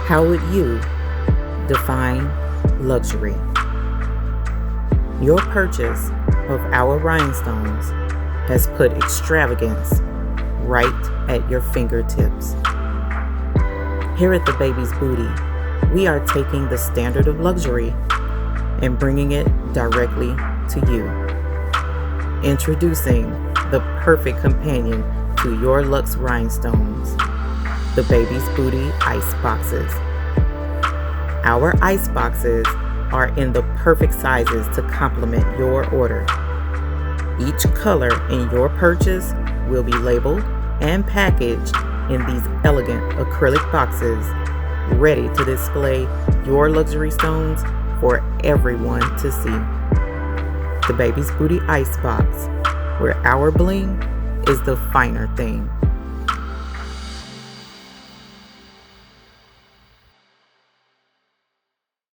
How would you define luxury? Your purchase of our rhinestones has put extravagance right at your fingertips. Here at the Baby's Booty, we are taking the standard of luxury and bringing it directly to you. Introducing the perfect companion to your luxe rhinestones, the Baby's Booty IceBoxes. Our IceBoxes are in the perfect sizes to complement your order. Each color in your purchase will be labeled and packaged in these elegant acrylic boxes, ready to display your luxury stones for everyone to see. The Baby's Booty Icebox, where our bling is the finer thing.